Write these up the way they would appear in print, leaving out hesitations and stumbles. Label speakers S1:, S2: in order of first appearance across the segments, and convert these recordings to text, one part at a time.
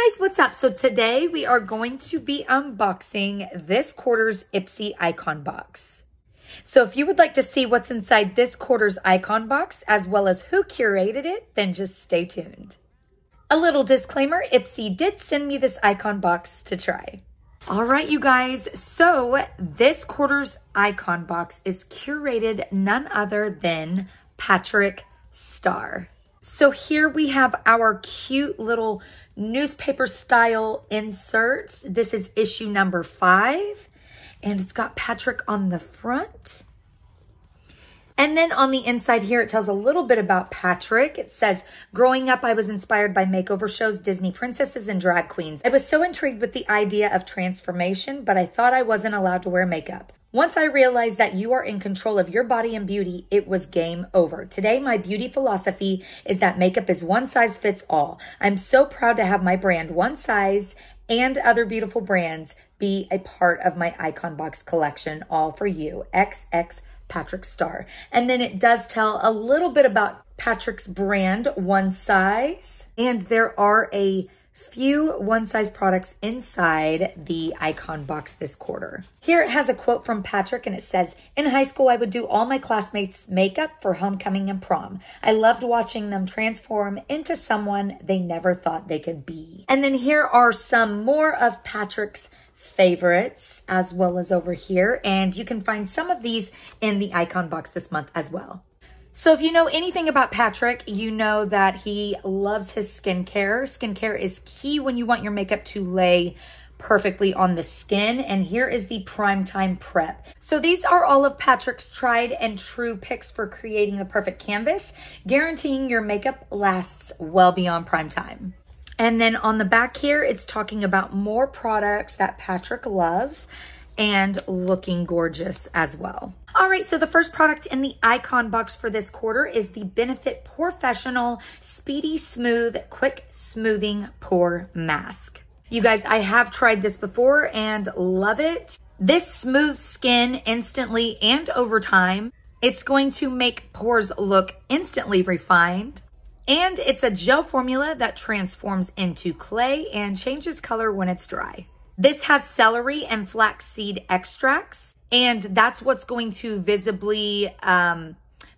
S1: guys, what's up? So today we are going to be unboxing this quarter's Ipsy icon box. So if you would like to see what's inside this quarter's icon box, as well as who curated it, then just stay tuned. A little disclaimer, Ipsy did send me this icon box to try. All right, you guys, so this quarter's icon box is curated none other than Patrick Starrr. So here we have our cute little newspaper style insert. This is issue number 5, and it's got Patrick on the front. And then on the inside here, it tells a little bit about Patrick. It says, growing up, I was inspired by makeover shows, Disney princesses, and drag queens. I was so intrigued with the idea of transformation, but I thought I wasn't allowed to wear makeup. Once I realized that you are in control of your body and beauty, it was game over. Today, my beauty philosophy is that makeup is one size fits all. I'm so proud to have my brand One Size and other beautiful brands be a part of my icon box collection, all for you. XX Patrick Starrr. And then it does tell a little bit about Patrick's brand, One Size. And there are a few One Size products inside the icon box this quarter. Here it has a quote from Patrick, and it says, in high school, I would do all my classmates' makeup for homecoming and prom. I loved watching them transform into someone they never thought they could be. And then here are some more of Patrick's favorites, as well as over here, and you can find some of these in the icon box this month as well. So if you know anything about Patrick, you know that he loves his skincare. Skincare is key when you want your makeup to lay perfectly on the skin, and here is the Primetime Prep. So these are all of Patrick's tried and true picks for creating the perfect canvas, guaranteeing your makeup lasts well beyond prime time. And then on the back here, it's talking about more products that Patrick loves and looking gorgeous as well. All right, so the first product in the icon box for this quarter is the Benefit Professional Speedy Smooth Quick Smoothing Pore Mask. You guys, I have tried this before and love it. This smooths skin instantly and over time. It's going to make pores look instantly refined. And it's a gel formula that transforms into clay and changes color when it's dry. This has celery and flaxseed extracts, and that's what's going to visibly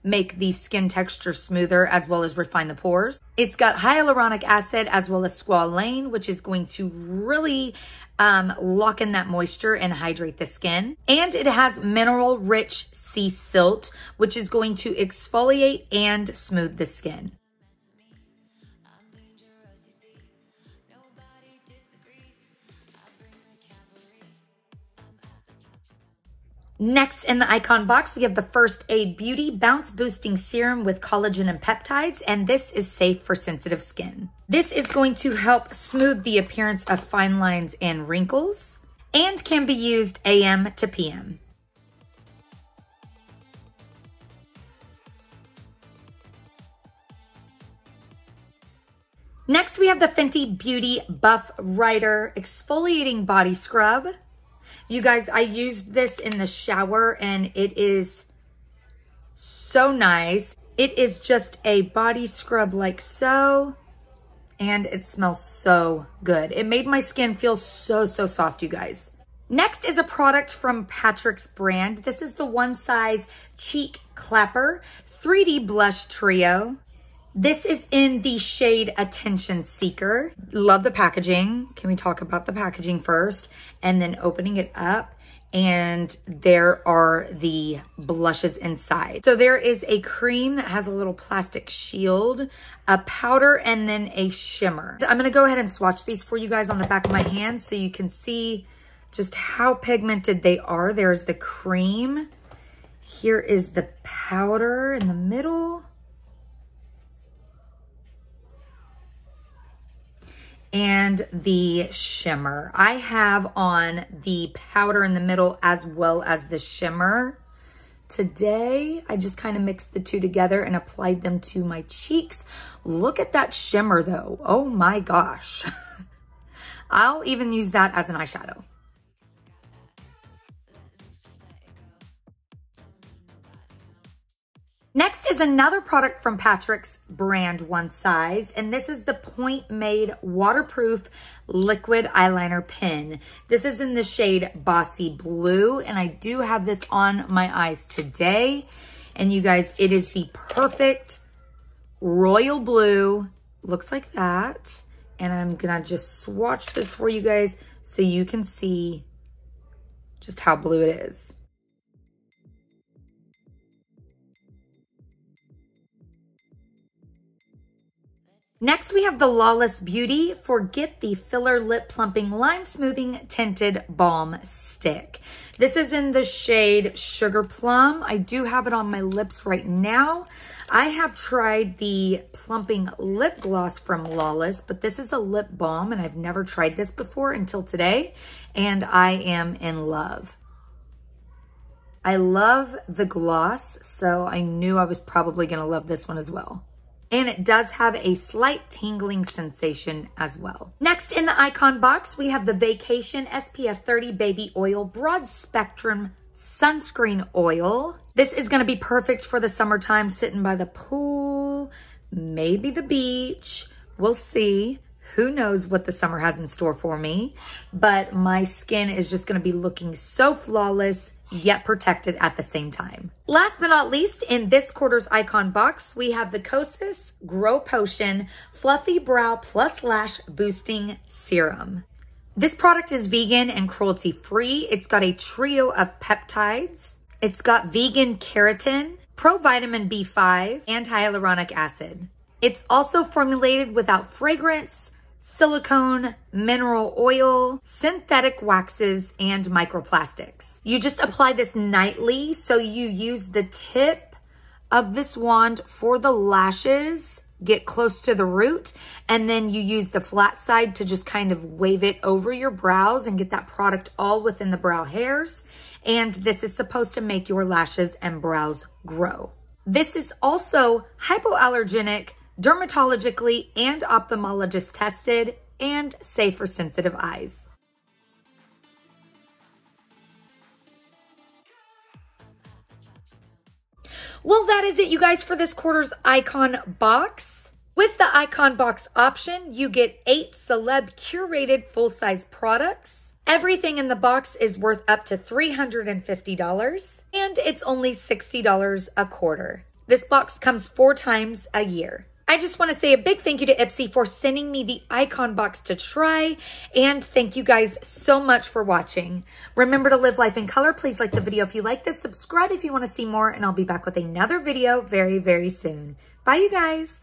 S1: make the skin texture smoother as well as refine the pores. It's got hyaluronic acid as well as squalane, which is going to really lock in that moisture and hydrate the skin. And it has mineral-rich sea silt, which is going to exfoliate and smooth the skin. Next in the icon box, we have the First Aid Beauty Bounce Boosting Serum with collagen and peptides, and this is safe for sensitive skin. This is going to help smooth the appearance of fine lines and wrinkles, and can be used AM to PM. Next, we have the Fenty Beauty Buff Rider Exfoliating Body Scrub. You guys, I used this in the shower and it is so nice. It is just a body scrub like so, and it smells so good. It made my skin feel so soft, you guys. Next is a product from Patrick's brand. This is the One Size Cheek Clapper 3D Blush Trio. This is in the shade Attention Seeker. Love the packaging. Can we talk about the packaging first? And then opening it up, and there are the blushes inside. So there is a cream that has a little plastic shield, a powder, and then a shimmer. I'm gonna go ahead and swatch these for you guys on the back of my hand so you can see just how pigmented they are. There's the cream. Here is the powder in the middle. And the shimmer. I have on the powder in the middle as well as the shimmer. Today, I just kind of mixed the two together and applied them to my cheeks. Look at that shimmer though. Oh my gosh. I'll even use that as an eyeshadow. Next is another product from Patrick's brand One Size, and this is the Point Made Waterproof Liquid Eyeliner Pen. This is in the shade Bossy Blue, and I do have this on my eyes today. And you guys, it is the perfect royal blue. Looks like that. And I'm gonna just swatch this for you guys so you can see just how blue it is. Next, we have the Lawless Beauty Forget the Filler Lip Plumping Line Smoothing Tinted Balm Stick. This is in the shade Sugar Plum. I do have it on my lips right now. I have tried the plumping lip gloss from Lawless, but this is a lip balm and I've never tried this before until today, and I am in love. I love the gloss, so I knew I was probably gonna love this one as well. And it does have a slight tingling sensation as well. Next in the Icon box, we have the Vacation SPF 30 Baby Oil Broad Spectrum Sunscreen Oil. This is gonna be perfect for the summertime, sitting by the pool, maybe the beach. We'll see. Who knows what the summer has in store for me, but my skin is just gonna be looking so flawless, yet protected at the same time. Last but not least, in this quarter's Icon box, we have the Kosas Grow Potion Fluffy Brow Plus Lash Boosting Serum. This product is vegan and cruelty-free. It's got a trio of peptides. It's got vegan keratin, provitamin B5, and hyaluronic acid. It's also formulated without fragrance, silicone, mineral oil, synthetic waxes, and microplastics. You just apply this nightly, so you use the tip of this wand for the lashes, get close to the root, and then you use the flat side to just kind of wave it over your brows and get that product all within the brow hairs. And this is supposed to make your lashes and brows grow. This is also hypoallergenic, dermatologically and ophthalmologist tested, and safe for sensitive eyes. Well, that is it, you guys, for this quarter's Icon box. With the Icon box option, you get 8 celeb curated full-size products. Everything in the box is worth up to $350, and it's only $60 a quarter. This box comes 4 times a year. I just want to say a big thank you to Ipsy for sending me the Icon box to try, and thank you guys so much for watching. Remember to live life in color. Please like the video if you like this, subscribe if you want to see more, and I'll be back with another video very, very soon. Bye, you guys.